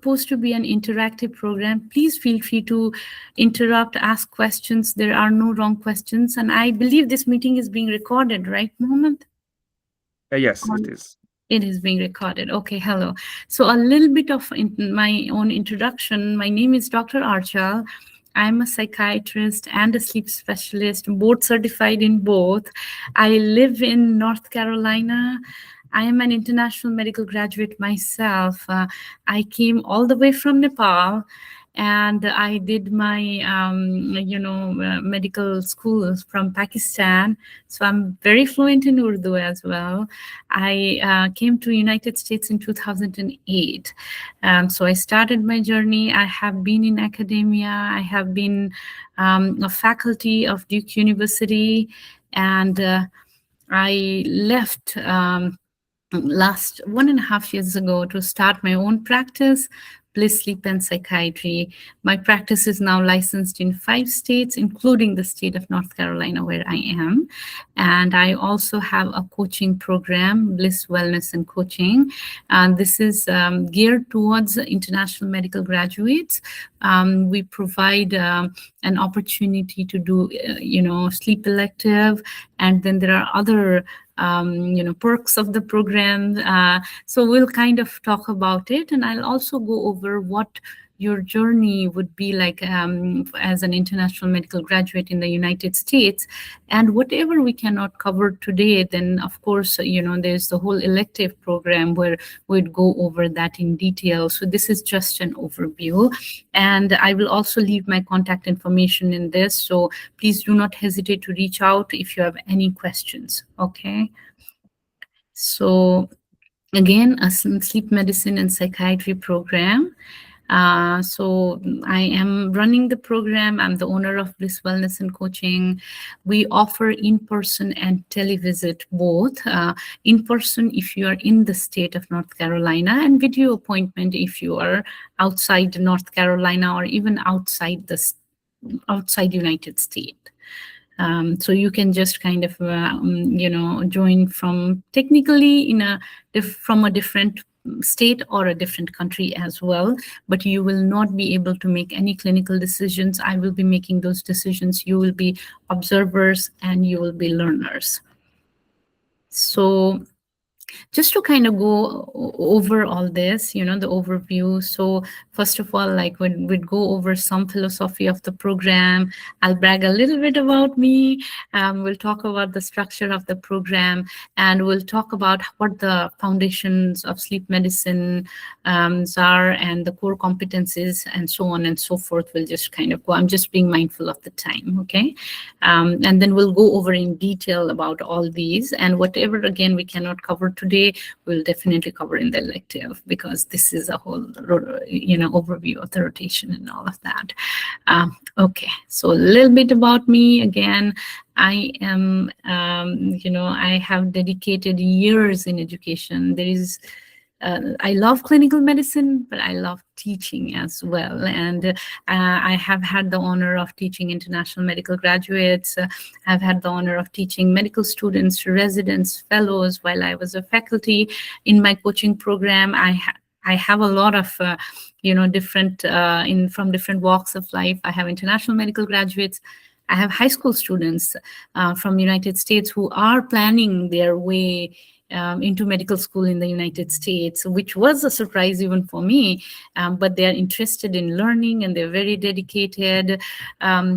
Supposed to be an interactive program. Please feel free to interrupt, ask questions. There are no wrong questions. And I believe this meeting is being recorded, right, Mohammed? Yes, it is. It is being recorded. Okay, hello. So a little bit of my own introduction. My name is Dr. Arjyal. I'm a psychiatrist and a sleep specialist, board certified in both. I live in North Carolina. I am an international medical graduate myself. I came all the way from Nepal, and I did my, medical schools from Pakistan. So I'm very fluent in Urdu as well. I came to United States in 2008. So I started my journey. I have been in academia. I have been a faculty of Duke University, and I left last 1.5 years ago to start my own practice, Bliss, Sleep and Psychiatry. My practice is now licensed in 5 states, including the state of North Carolina, where I am. And I also have a coaching program, Bliss Wellness and Coaching. And this is geared towards international medical graduates. We provide an opportunity to do, sleep elective. And then there are other perks of the program. So we'll kind of talk about it, and I'll also go over what your journey would be like as an international medical graduate in the United States. And whatever we cannot cover today, then of course, there's the whole elective program where we'd go over that in detail. So this is just an overview. And I will also leave my contact information in this. So please do not hesitate to reach out if you have any questions. Okay. So again, a sleep medicine and psychiatry program. So I am running the program. I'm the owner of Bliss Wellness and Coaching. We offer in-person and televisit both. In-person if you are in the state of North Carolina, and video appointment if you are outside North Carolina or even outside United States. So you can just kind of, join from technically from a different state or a different country as well, but you will not be able to make any clinical decisions. I will be making those decisions. You will be observers and you will be learners. So just to kind of go over all this, the overview. So first of all, like we'd go over some philosophy of the program. I'll brag a little bit about me. We'll talk about the structure of the program, and we'll talk about what the foundations of sleep medicine are and the core competencies and so on and so forth. We'll just kind of go. I'm just being mindful of the time, okay? And then we'll go over in detail about all these, and whatever, again, we cannot cover today, we'll definitely cover in the elective, because this is a whole, overview of the rotation and all of that. Okay, so a little bit about me. Again, I am, I have dedicated years in education. I love clinical medicine, but I love teaching as well. And I have had the honor of teaching international medical graduates. I've had the honor of teaching medical students, residents, fellows while I was a faculty in my coaching program. I have a lot of, different, from different walks of life. I have international medical graduates. I have high school students from the United States who are planning their way into medical school in the United States, which was a surprise even for me, but they're interested in learning and they're very dedicated.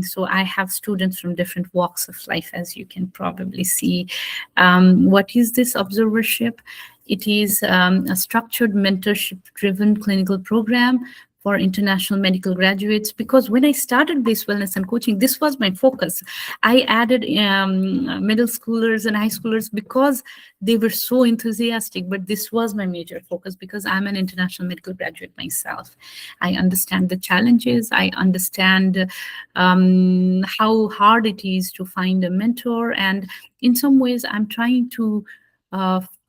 So I have students from different walks of life, as you can probably see. What is this observership? It is a structured mentorship-driven clinical program for international medical graduates, because when I started Bliss Wellness and Coaching, this was my focus. I added middle schoolers and high schoolers because they were so enthusiastic, but this was my major focus because I'm an international medical graduate myself. I understand the challenges. I understand how hard it is to find a mentor. And in some ways, I'm trying to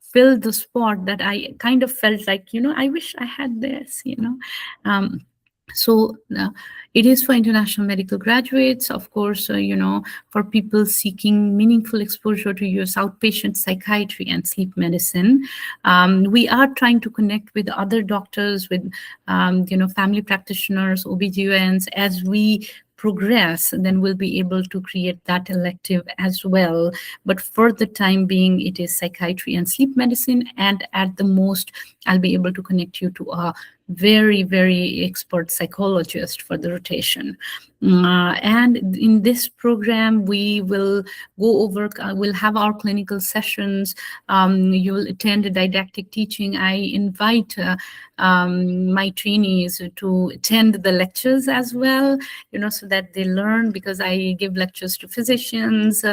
fill the spot that I kind of felt like, I wish I had this, So it is for international medical graduates, of course, for people seeking meaningful exposure to use outpatient psychiatry and sleep medicine. We are trying to connect with other doctors, with family practitioners, OBGYNs. As we progress, then we'll be able to create that elective as well. But for the time being, it is psychiatry and sleep medicine, and at the most, I'll be able to connect you to a very, very expert psychologist for the rotation. And in this program, we will go over, we'll have our clinical sessions. You'll attend a didactic teaching. I invite my trainees to attend the lectures as well, so that they learn, because I give lectures to physicians,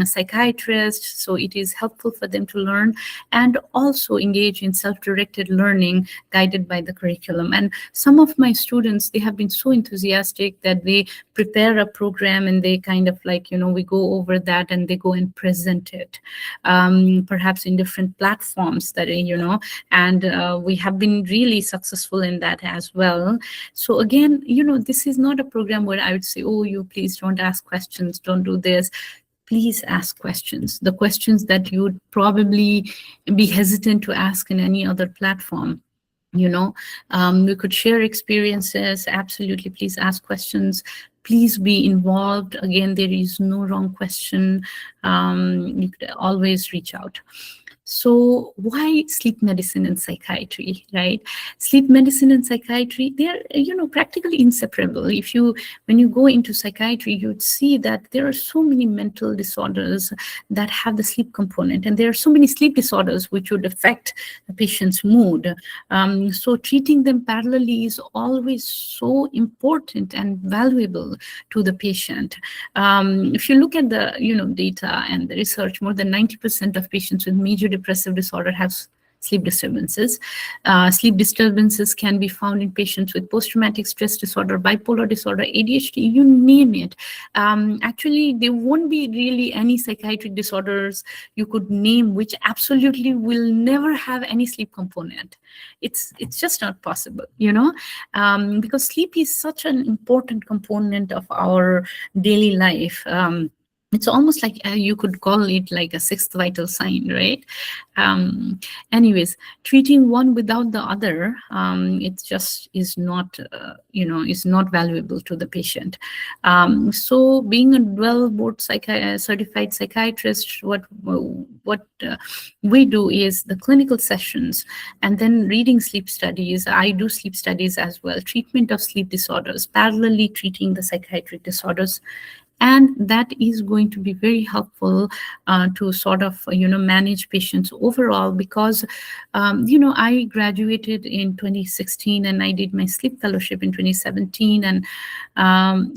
psychiatrists, so it is helpful for them to learn and also engage in self-directed learning guided by the curriculum. And some of my students, they have been so enthusiastic that they prepare a program and they kind of like, we go over that and they go and present it, perhaps in different platforms that, and we have been really successful in that as well. So again, this is not a program where I would say, oh, you please don't ask questions, don't do this. Please ask questions, the questions that you would probably be hesitant to ask in any other platform. We could share experiences. Absolutely, please ask questions. Please be involved. Again, there is no wrong question. You could always reach out. So why sleep medicine and psychiatry, right? Sleep medicine and psychiatry, they're, practically inseparable. When you go into psychiatry, you'd see that there are so many mental disorders that have the sleep component, and there are so many sleep disorders which would affect the patient's mood. So treating them parallelly is always so important and valuable to the patient. If you look at the, data and the research, more than 90% of patients with major depressive disorder have sleep disturbances. Sleep disturbances can be found in patients with post-traumatic stress disorder, bipolar disorder, ADHD, you name it. Actually, there won't be really any psychiatric disorders you could name which absolutely will never have any sleep component. It's just not possible, because sleep is such an important component of our daily life. It's almost like you could call it like a sixth vital sign, right? Anyways, treating one without the other, it just is not, is not valuable to the patient. So being a well-board certified psychiatrist, what we do is the clinical sessions and then reading sleep studies. I do sleep studies as well, treatment of sleep disorders, parallelly treating the psychiatric disorders. And that is going to be very helpful to sort of, manage patients overall, because, I graduated in 2016 and I did my sleep fellowship in 2017. And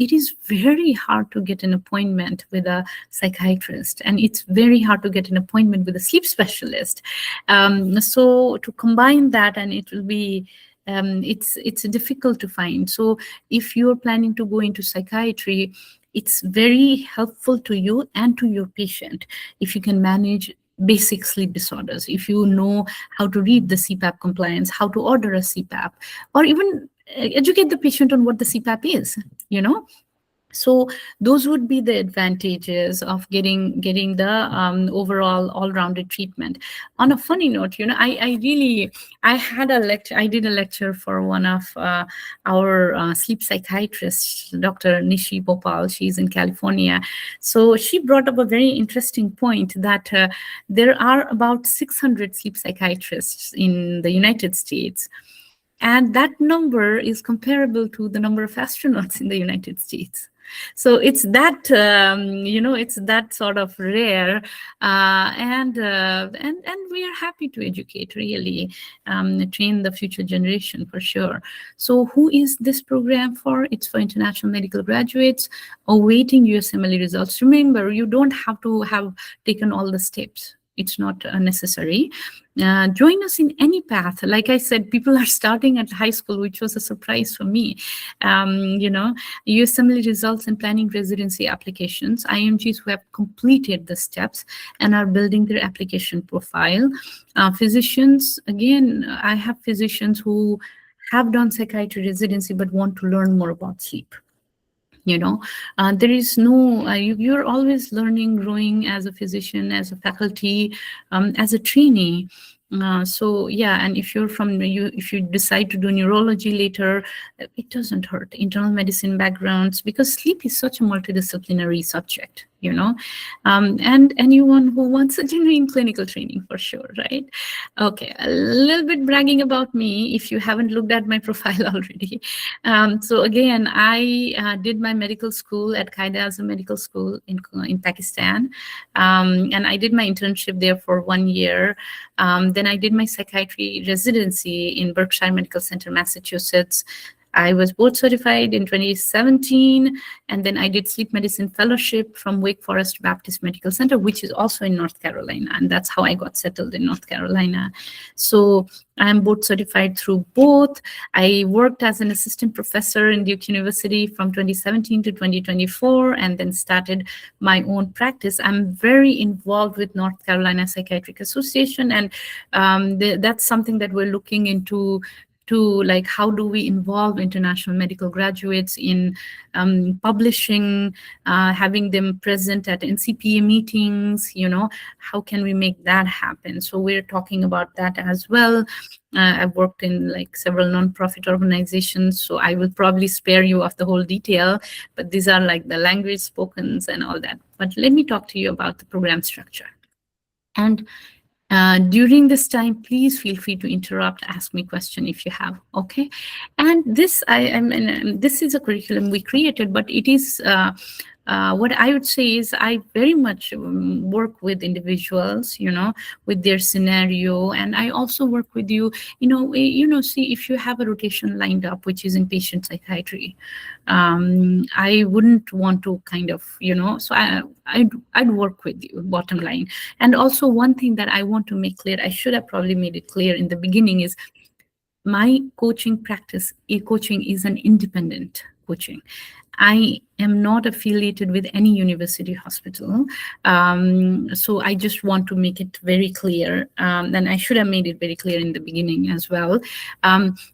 it is very hard to get an appointment with a psychiatrist, and it's very hard to get an appointment with a sleep specialist. So to combine that, and it will be, it's difficult to find. So if you're planning to go into psychiatry, it's very helpful to you and to your patient if you can manage basic sleep disorders, if you know how to read the CPAP compliance, how to order a CPAP, or even educate the patient on what the CPAP is, So those would be the advantages of getting the overall all-rounded treatment. On a funny note, I did a lecture for one of our sleep psychiatrists, Dr. Nishi Bhopal. She's in California. So she brought up a very interesting point that there are about 600 sleep psychiatrists in the United States. And that number is comparable to the number of astronauts in the United States. So it's that, it's that sort of rare, and we are happy to educate, really, train the future generation for sure. So who is this program for? It's for international medical graduates awaiting USMLE results. Remember, you don't have to have taken all the steps. It's not necessary. Join us in any path. Like I said, people are starting at high school, which was a surprise for me. USMLE results and planning residency applications, IMGs who have completed the steps and are building their application profile. Physicians, again, I have physicians who have done psychiatry residency but want to learn more about sleep. you know there is no you're always learning, growing as a physician, as a faculty, as a trainee. So yeah, and if you decide to do neurology later, it doesn't hurt internal medicine backgrounds, because sleep is such a multidisciplinary subject. And anyone who wants a genuine clinical training, for sure, right? Okay, a little bit bragging about me if you haven't looked at my profile already. So again, I did my medical school at Qaeda as a medical school in Pakistan, and I did my internship there for 1 year. Then I did my psychiatry residency in Berkshire Medical Center, Massachusetts. I was board certified in 2017, and then I did sleep medicine fellowship from Wake Forest Baptist Medical Center, which is also in North Carolina, and that's how I got settled in North Carolina. So I'm board certified through both. I worked as an assistant professor in Duke University from 2017 to 2024, and then started my own practice. I'm very involved with North Carolina Psychiatric Association, and that's something that we're looking into, to like how do we involve international medical graduates in publishing, having them present at NCPA meetings. How can we make that happen? So we're talking about that as well. I've worked in like several nonprofit organizations, so I will probably spare you of the whole detail, but these are like the language spokens and all that. But let me talk to you about the program structure. And during this time, please feel free to interrupt, ask me question if you have, okay? And this, this is a curriculum we created, but it is, what I would say is I very much work with individuals, with their scenario. And I also work with you, see if you have a rotation lined up, which is inpatient psychiatry, I wouldn't want to kind of, so I'd work with you, bottom line. And also one thing that I want to make clear, I should have probably made it clear in the beginning, is my coaching practice, coaching is an independent coaching. I am not affiliated with any university hospital. So I just want to make it very clear. And I should have made it very clear in the beginning as well.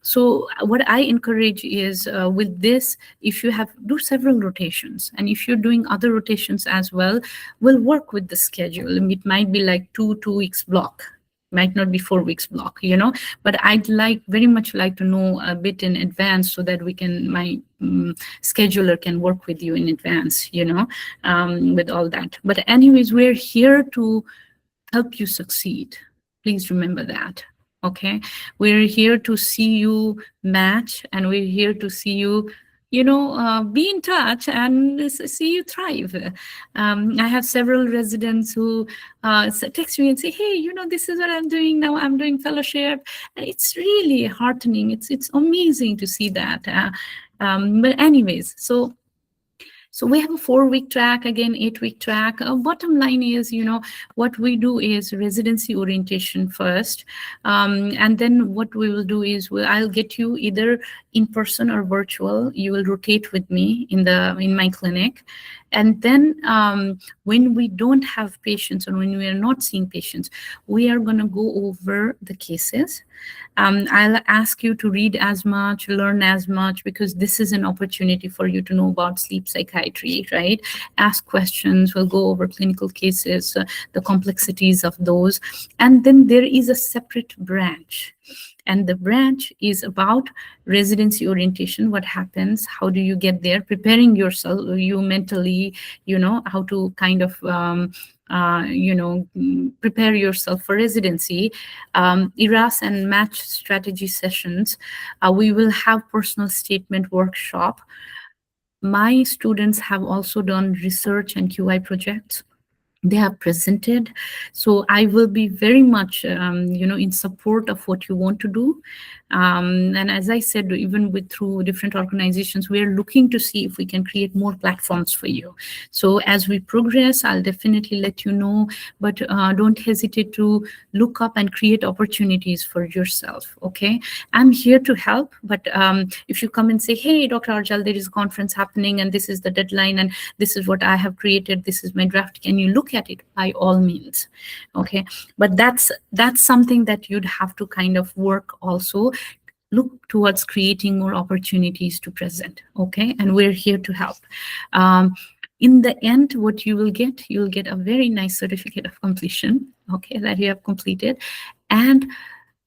So what I encourage is with this, if you do several rotations, and if you're doing other rotations as well, we'll work with the schedule. It might be like two weeks block. Might not be 4 weeks block, but I'd very much like to know a bit in advance, so that my scheduler can work with you in advance, with all that. But anyways, we're here to help you succeed. Please remember that. Okay, we're here to see you match, and we're here to see you be in touch and see you thrive. I have several residents who text me and say, hey, this is what I'm doing now. I'm doing fellowship. And it's really heartening. It's amazing to see that. But anyways, so we have a 4-week track, again, 8-week track. Bottom line is, what we do is residency orientation first. And then what we will do is I'll get you either in person or virtual. You will rotate with me in my clinic. And then when we don't have patients, or when we are not seeing patients, we are going to go over the cases. I'll ask you to read as much, learn as much, because this is an opportunity for you to know about sleep psychiatry, right? Ask questions, we'll go over clinical cases, the complexities of those. And then there is a separate branch. And the branch is about residency orientation. What happens? How do you get there? Preparing yourself, you mentally, how to kind of, prepare yourself for residency. ERAS and match strategy sessions. We will have personal statement workshop. My students have also done research and QI projects. They have presented. So I will be very much, in support of what you want to do. And as I said, even through different organizations, we are looking to see if we can create more platforms for you. So as we progress, I'll definitely let you know, but don't hesitate to look up and create opportunities for yourself, okay? I'm here to help, but if you come and say, hey, Dr. Arjyal, there is a conference happening, and this is the deadline, and this is what I have created, this is my draft, can you look at it? By all means, okay? But that's something that you'd have to kind of work also. look towards creating more opportunities to present. Okay, and we're here to help. Um, in the end, what you'll get a very nice certificate of completion, okay, that you have completed, and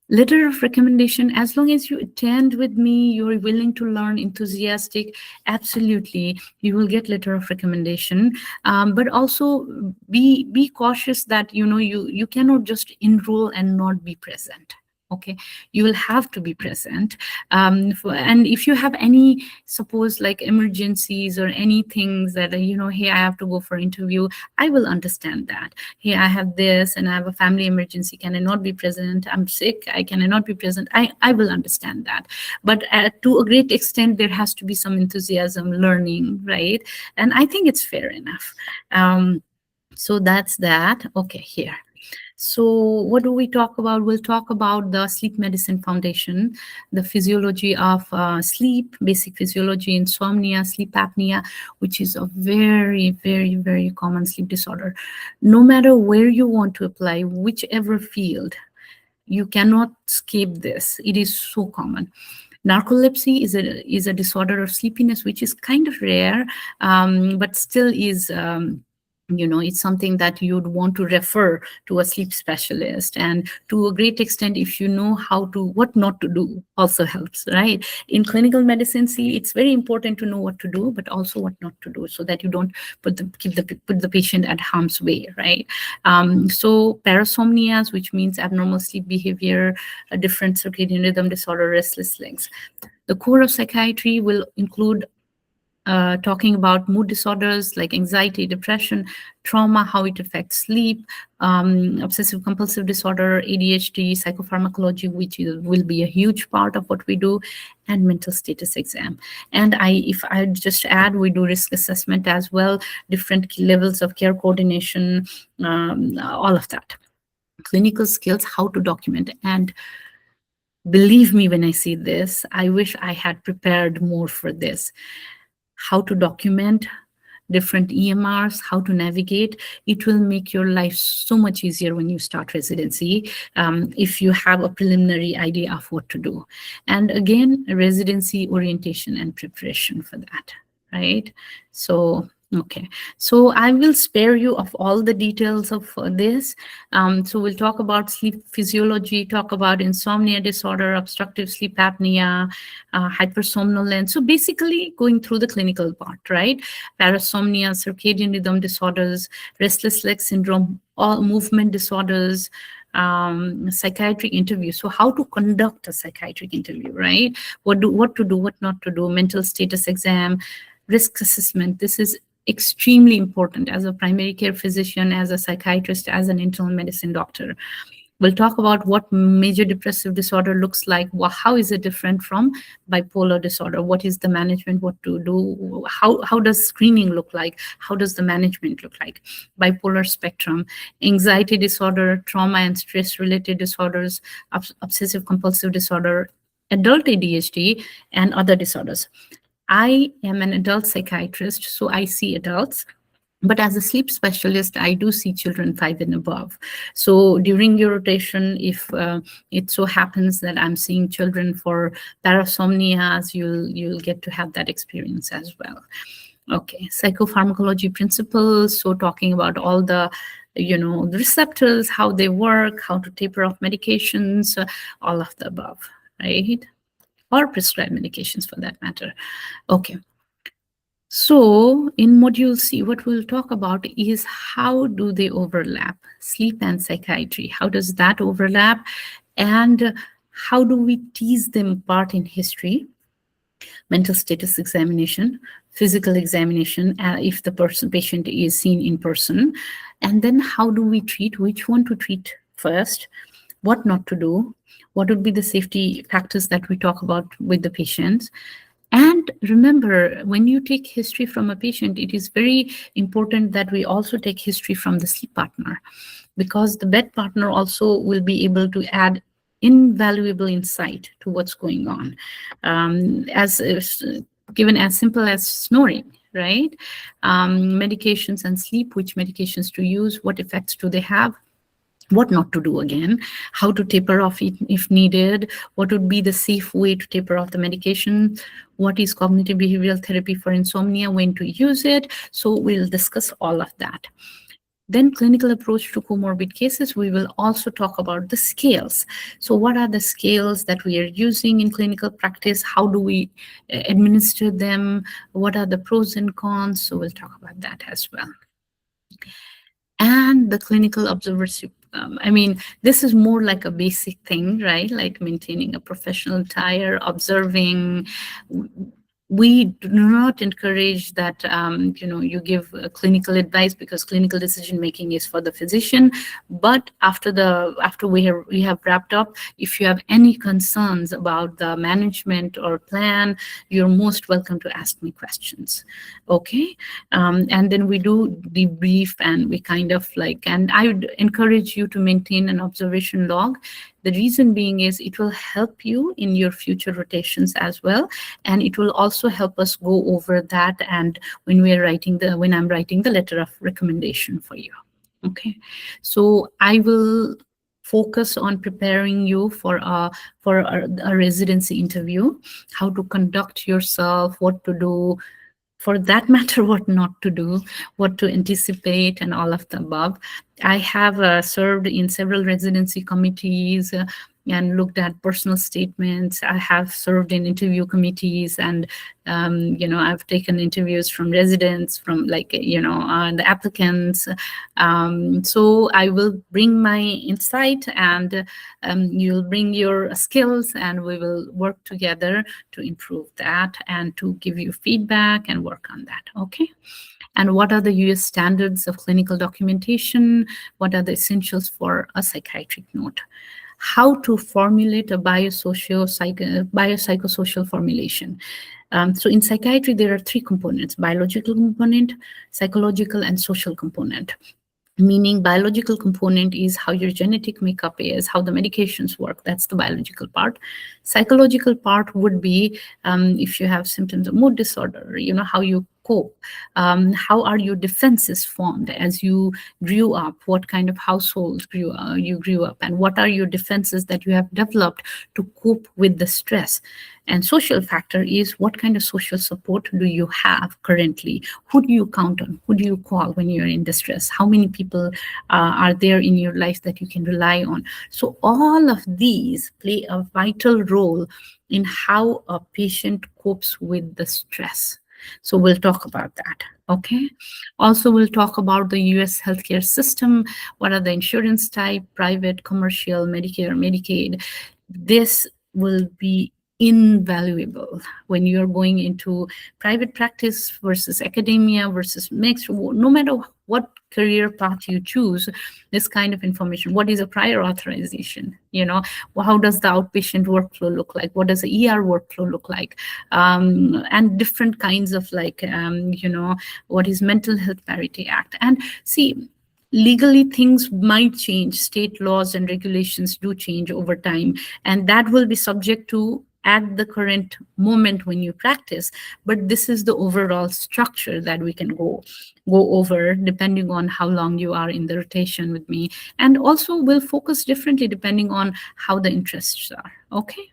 letter of recommendation. As long as you attend with me, you're willing to learn, enthusiastic, absolutely you will get letter of recommendation. But also be cautious that you cannot just enroll and not be present. Okay, you will have to be present. And if you have any, suppose like emergencies or any things that hey, I have to go for interview, I will understand that. Hey, I have this and I have a family emergency, can I not be present? I'm sick, I cannot be present. I will understand that. But to a great extent, there has to be some enthusiasm, learning, right? And I think it's fair enough. So that's that. Okay, here. So what do we talk about? We'll talk about the Sleep Medicine Foundation, the physiology of sleep, basic physiology, insomnia, sleep apnea, which is a very, very, very common sleep disorder. No matter where you want to apply, whichever field, you cannot escape this. It is so common. Narcolepsy is a disorder of sleepiness, which is kind of rare, but still is. It's something that you'd want to refer to a sleep specialist. And to a great extent, if you know what not to do, also helps, right? In clinical medicine, see, it's very important to know what to do, but also what not to do, so that you don't put the patient at harm's way, right? So parasomnias, which means abnormal sleep behavior, a different circadian rhythm disorder, restless legs. The core of psychiatry will include talking about mood disorders like anxiety, depression, trauma, how it affects sleep, obsessive compulsive disorder, ADHD, psychopharmacology, which will be a huge part of what we do, and mental status exam. And if I just add, we do risk assessment as well, different levels of care coordination, all of that. Clinical skills, how to document. And believe me when I say this, I wish I had prepared more for this. How to document different EMRs, how to navigate. It will make your life so much easier when you start residency, if you have a preliminary idea of what to do. And again, residency orientation and preparation for that, right? So, okay. So I will spare you of all the details of this. So we'll talk about sleep physiology, talk about insomnia disorder, obstructive sleep apnea, hypersomnolence. So basically going through the clinical part, right? Parasomnia, circadian rhythm disorders, restless leg syndrome, all movement disorders, psychiatric interview. So how to conduct a psychiatric interview, right? What to do, what not to do, mental status exam, risk assessment. This is extremely important as a primary care physician, as a psychiatrist, as an internal medicine doctor. We'll talk about what major depressive disorder looks like. How is it different from bipolar disorder? What is the management? What to do? How does screening look like? How does the management look like? Bipolar spectrum, anxiety disorder, trauma and stress-related disorders, obsessive compulsive disorder, adult ADHD, and other disorders. I am an adult psychiatrist, so I see adults. But as a sleep specialist, I do see children 5 and above. So during your rotation, if it so happens that I'm seeing children for parasomnias, you'll get to have that experience as well. Okay, psychopharmacology principles. So talking about all the the receptors, how they work, how to taper off medications, all of the above, right? Or prescribed medications for that matter. Okay. So in module C, what we'll talk about is how do they overlap, sleep and psychiatry? How does that overlap? And how do we tease them apart in history? Mental status examination, physical examination, if the patient is seen in person. And then how do we treat, which one to treat first, what not to do, what would be the safety factors that we talk about with the patients. And remember, when you take history from a patient, it is very important that we also take history from the sleep partner, because the bed partner also will be able to add invaluable insight to what's going on. As given as simple as snoring, right? Medications and sleep, which medications to use, what effects do they have? what not to do again, how to taper off it if needed, what would be the safe way to taper off the medication, what is cognitive behavioral therapy for insomnia, when to use it. So we'll discuss all of that. Then clinical approach to comorbid cases, we will also talk about the scales. So what are the scales that we are using in clinical practice? How do we administer them? What are the pros and cons? So we'll talk about that as well. And the clinical observership. I mean, this is more like a basic thing, right? Like maintaining a professional attire, observing. We do not encourage that you give clinical advice, because clinical decision making is for the physician. But after we have wrapped up, if you have any concerns about the management or plan, you're most welcome to ask me questions. Okay. And then we do debrief, and we kind of like, and I would encourage you to maintain an observation log. The reason being is it will help you in your future rotations as well, and it will also help us go over that. And when I'm writing the letter of recommendation for you. Okay, so I will focus on preparing you for a residency interview, how to conduct yourself, what to do, for that matter, what not to do, what to anticipate, and all of the above. I have served in several residency committees and looked at personal statements. I have served in interview committees, and I've taken interviews from residents, from the applicants. So I will bring my insight, and you'll bring your skills, and we will work together to improve that and to give you feedback and work on that. Okay. And what are the US standards of clinical documentation? What are the essentials for a psychiatric note? How to formulate a biopsychosocial formulation. So in psychiatry, there are three components: biological component, psychological, and social component. Meaning, biological component is how your genetic makeup is, how the medications work. That's the biological part. Psychological part would be if you have symptoms of mood disorder, how you cope, how are your defenses formed as you grew up, what kind of households you grew up, and what are your defenses that you have developed to cope with the stress. And social factor is what kind of social support do you have currently? Who do you count on? Who do you call when you're in distress? How many people are there in your life that you can rely on? So all of these play a vital role in how a patient copes with the stress. So we'll talk about that. Okay. Also, we'll talk about the US healthcare system. What are the insurance type: private, commercial, Medicare, Medicaid? This will be invaluable when you're going into private practice versus academia versus mixed. No matter what career path you choose, this kind of information: what is a prior authorization, how does the outpatient workflow look like, what does the ER workflow look like, and different kinds of what is Mental Health Parity Act. And see, legally things might change, state laws and regulations do change over time, and that will be subject to at the current moment when you practice. But this is the overall structure that we can go over depending on how long you are in the rotation with me, and also will focus differently depending on how the interests are. Okay.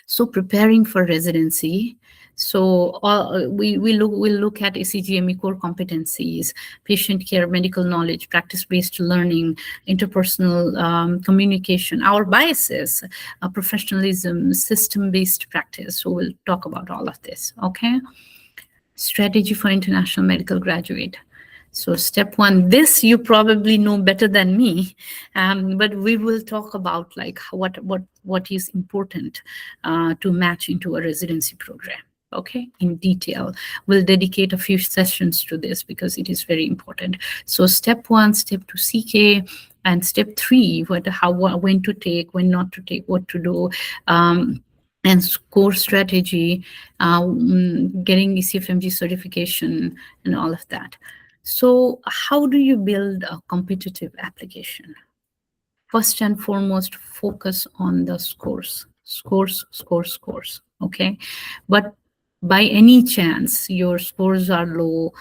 So preparing for residency. So we'll look at ACGME core competencies: patient care, medical knowledge, practice-based learning, interpersonal communication, our biases, professionalism, system-based practice. So we'll talk about all of this. Okay. Strategy for international medical graduate. So step one, this you probably know better than me, but we will talk about like what is important to match into a residency program. Okay, in detail. We'll dedicate a few sessions to this because it is very important. So step one, step two, CK, and step three, when to take, when not to take, what to do. And score strategy, getting ECFMG certification, and all of that. So how do you build a competitive application? First and foremost, focus on the scores. Okay? But by any chance, your scores are low,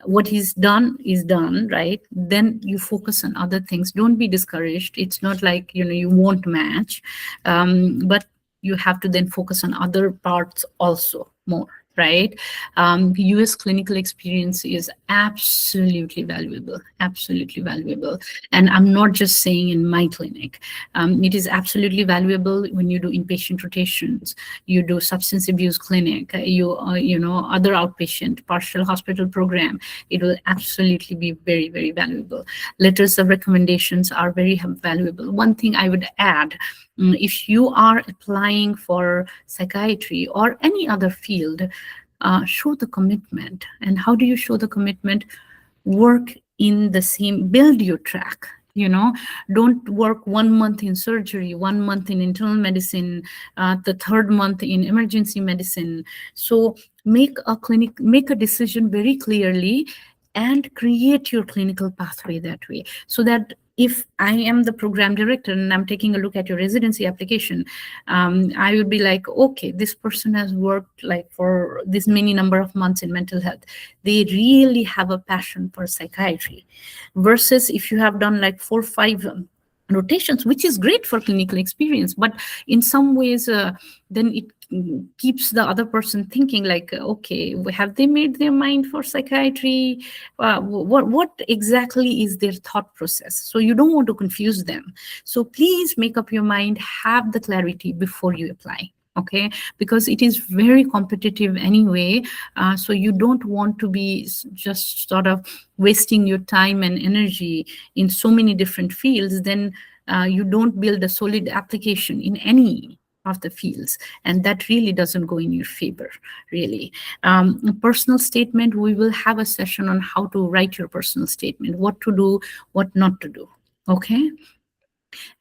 what is done, right? Then you focus on other things. Don't be discouraged. It's not like, you won't match, but you have to then focus on other parts also more, right? US clinical experience is absolutely valuable, absolutely valuable. And I'm not just saying in my clinic. It is absolutely valuable when you do inpatient rotations, you do substance abuse clinic, other outpatient partial hospital program. It will absolutely be very, very valuable. Letters of recommendations are very valuable. One thing I would add, if you are applying for psychiatry or any other field, show the commitment. And how do you show the commitment? Work in the same, build your track. Don't work 1 month in surgery, 1 month in internal medicine, the third month in emergency medicine. So make a decision very clearly and create your clinical pathway that way, so that if I am the program director and I'm taking a look at your residency application, I would be like, okay, this person has worked like for this many number of months in mental health. They really have a passion for psychiatry. Versus if you have done like 4 or 5 rotations, which is great for clinical experience, but in some ways, then it keeps the other person thinking like, okay, have they made their mind for psychiatry? What exactly is their thought process? So you don't want to confuse them. So please make up your mind, have the clarity before you apply. Okay, because it is very competitive anyway. So you don't want to be just sort of wasting your time and energy in so many different fields. Then you don't build a solid application in any of the fields, and that really doesn't go in your favor, really. A personal statement, we will have a session on how to write your personal statement, what to do, what not to do. Okay.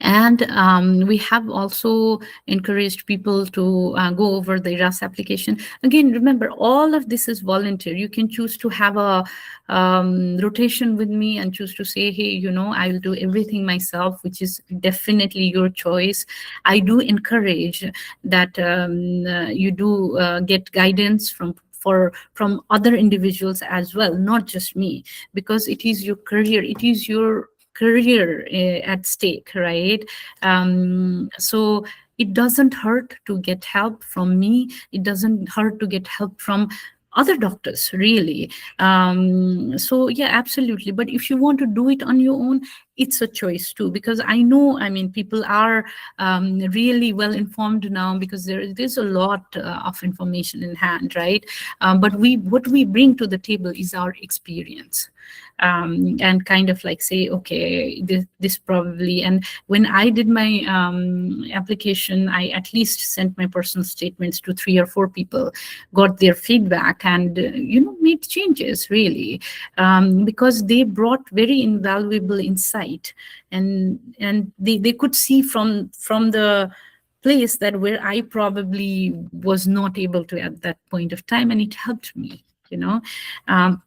And we have also encouraged people to go over the ERAS application. Again, remember, all of this is volunteer. You can choose to have a rotation with me and choose to say, hey, I will do everything myself, which is definitely your choice. I do encourage that you do get guidance from other individuals as well, not just me, because it is your career. It is your career at stake, right? So it doesn't hurt to get help from me. It doesn't hurt to get help from other doctors, really. So yeah, absolutely. But if you want to do it on your own, it's a choice too, because I know, people are really well informed now, because there's a lot of information in hand, right? But what we bring to the table is our experience. And kind of like say, okay, this probably. And when I did my application, I at least sent my personal statements to 3 or 4 people, got their feedback, and made changes, really, because they brought very invaluable insight, and they could see from the place that where I probably was not able to at that point of time, and it helped me, um,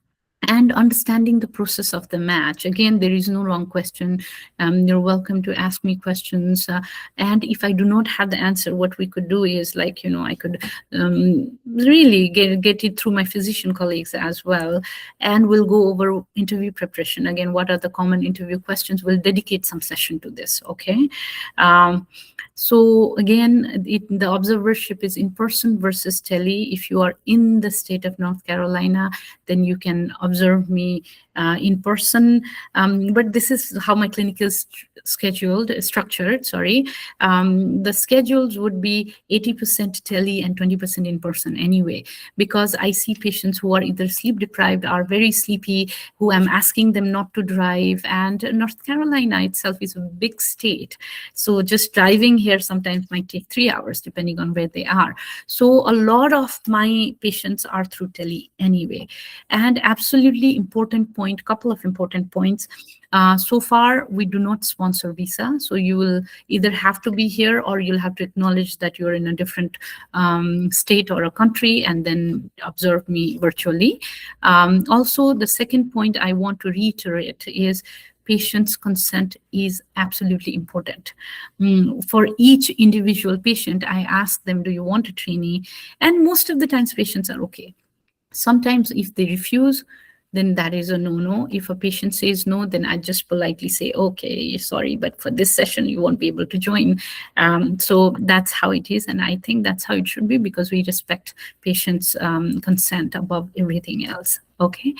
and understanding the process of the match. Again, there is no wrong question. You're welcome to ask me questions. And if I do not have the answer, what we could do is I could really get it through my physician colleagues as well. And we'll go over interview preparation. Again, what are the common interview questions? We'll dedicate some session to this, okay? So again, the observership is in person versus tele. If you are in the state of North Carolina, then you can observe me in person. But this is how my clinic is structured, sorry. The schedules would be 80% tele and 20% in person anyway, because I see patients who are either sleep deprived, are very sleepy, who I'm asking them not to drive. And North Carolina itself is a big state. So just driving here sometimes might take 3 hours, depending on where they are. So a lot of my patients are through tele anyway. And absolutely important point, couple of important points. So far, we do not sponsor visa. So you will either have to be here, or you'll have to acknowledge that you're in a different state or a country, and then observe me virtually. Also, the second point I want to reiterate is patient's consent is absolutely important. For each individual patient, I ask them, do you want a trainee? And most of the times patients are okay. Sometimes if they refuse, then that is a no-no. If a patient says no, then I just politely say, okay, sorry, but for this session, you won't be able to join. So that's how it is. And I think that's how it should be, because we respect patients' consent above everything else. Okay.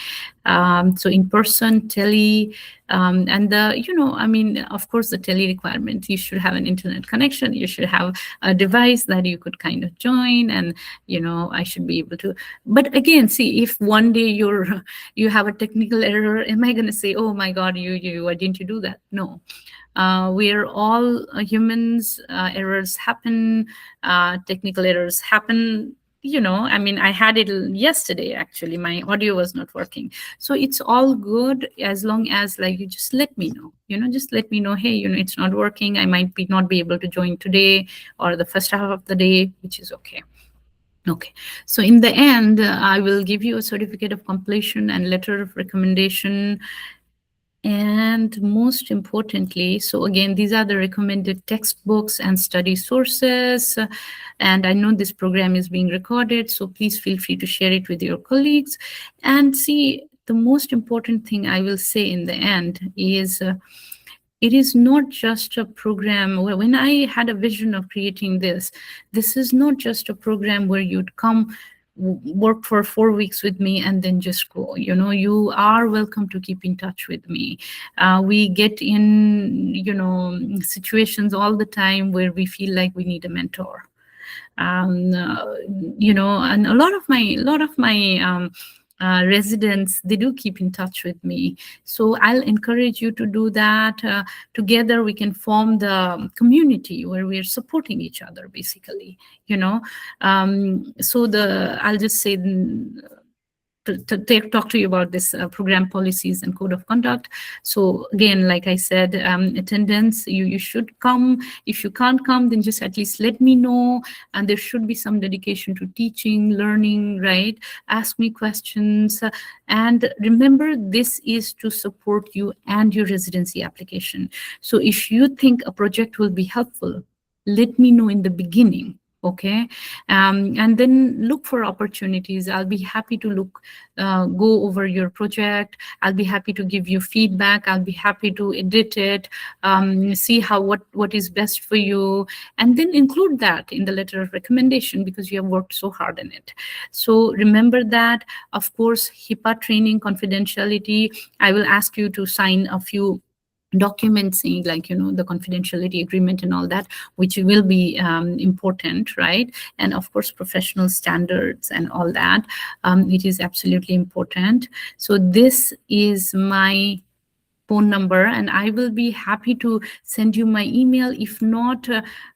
So in person, tele, and I mean, of course, the tele requirement, you should have an internet connection, you should have a device that you could kind of join, and, I should be able to. But again, see, if one day you have a technical error, am I going to say, oh my God, why didn't you do that? No. We're all humans. Errors happen. Technical errors happen. I mean, I had it yesterday, actually. My audio was not working. So it's all good, as long as, like, you just let me know. Just let me know, hey, it's not working. I might not be able to join today or the first half of the day, which is okay. Okay. So in the end, I will give you a certificate of completion and letter of recommendation. And most importantly, so again, these are the recommended textbooks and study sources. And I know this program is being recorded, so please feel free to share it with your colleagues. And see, the most important thing I will say in the end is, it is not just a program where, when I had a vision of creating this is not just a program where you'd come, work for 4 weeks with me, and then just go. You are welcome to keep in touch with me. We get in, situations all the time where we feel like we need a mentor. um, uh, and a lot of my residents, they do keep in touch with me. So I'll encourage you to do that. Together we can form the community where we are supporting each other, basically. So I'll just say, talk to you about this program policies and code of conduct. So again, like I said, attendance, you should come. If you can't come, then just at least let me know. And there should be some dedication to teaching, learning, right? Ask me questions. And remember, this is to support you and your residency application. So if you think a project will be helpful, let me know in the beginning. Okay. And then look for opportunities. I'll be happy to go over your project. I'll be happy to give you feedback. I'll be happy to edit it, see what is best for you, and then include that in the letter of recommendation, because you have worked so hard on it. So remember that. Of course, HIPAA training, confidentiality, I will ask you to sign a few documents saying, like, the confidentiality agreement and all that, which will be important, right? And of course, professional standards and all that, it is absolutely important. So this is my phone number, and I will be happy to send you my email. If not,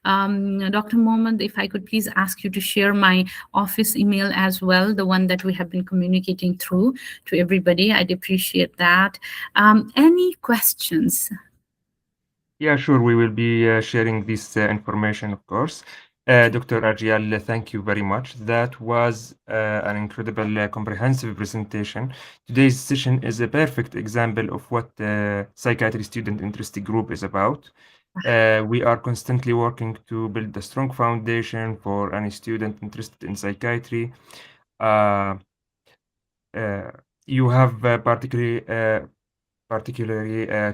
Dr. Mohammed, if I could please ask you to share my office email as well, the one that we have been communicating through to everybody. I'd appreciate that. Any questions? Yeah, sure. We will be sharing this information, of course. Dr. Arjyal, thank you very much. That was an incredible, comprehensive presentation. Today's session is a perfect example of what Psychiatry Student Interest Group is about. We are constantly working to build a strong foundation for any student interested in psychiatry. Uh, you have particularly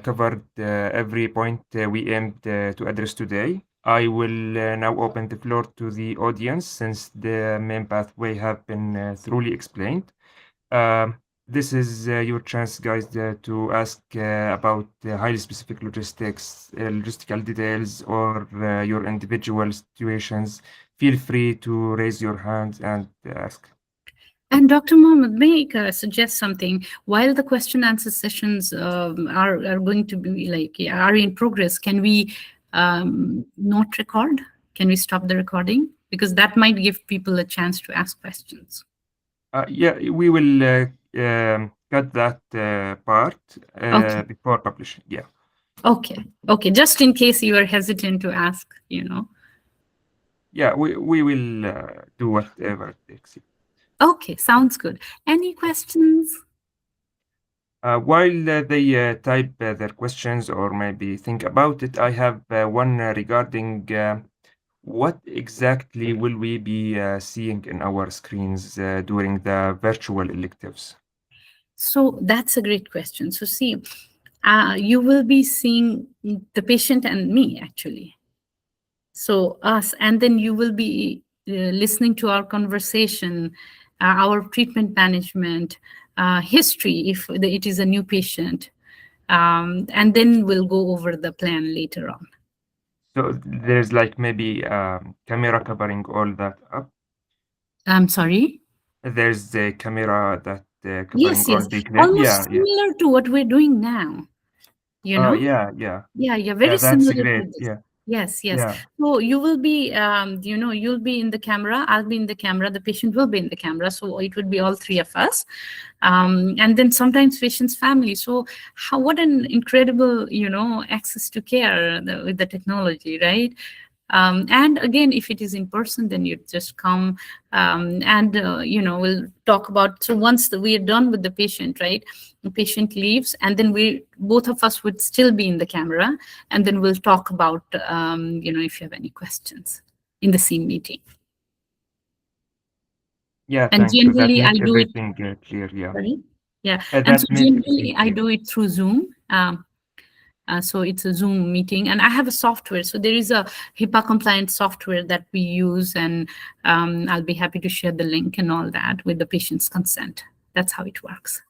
covered every point we aimed to address today. I will now open the floor to the audience since the main pathway have been thoroughly explained. This is your chance, guys, to ask about highly specific logistical details, or your individual situations. Feel free to raise your hand and ask. And Dr. Mohammed, may I suggest something? While the question answer sessions are going to be are in progress, can we not record? Can we stop the recording? Because that might give people a chance to ask questions. Yeah, we will cut that part Okay. before publishing. Yeah. Okay. Okay. Just in case you are hesitant to ask, Yeah, we will do whatever it takes. Okay, sounds good. Any questions? While they type their questions or maybe think about it, I have one regarding what exactly will we be seeing in our screens during the virtual electives? So that's a great question. So see, you will be seeing the patient and me actually. So us, and then you will be listening to our conversation, our treatment management, history if it is a new patient, and then we'll go over the plan later on. So there's like maybe camera covering all that up. I'm sorry. There's the camera that covering Yes, all yes, the clip. almost Yeah, yeah. similar to what we're doing now. You Oh, know. yeah, yeah. Yeah, yeah, Yeah, very that's similar great. to this. Yeah, Yes, yes. yeah. So you will be, you'll be in the camera, I'll be in the camera, the patient will be in the camera. So it would be all three of us. And then sometimes patient's family. So what an incredible, access to care with the technology, right? And again, if it is in person, then you just come, and we'll talk about. So once we are done with the patient, right, the patient leaves, and then we both of us would still be in the camera, and then we'll talk about if you have any questions in the same meeting. Yeah, And thank you. That generally, I makes do it. everything clear. Yeah. Sorry. Yeah, and so That makes everything generally I clear. do it through Zoom. So it's a Zoom meeting, and I have a software. So there is a HIPAA compliant software that we use, and I'll be happy to share the link and all that with the patient's consent. That's how it works.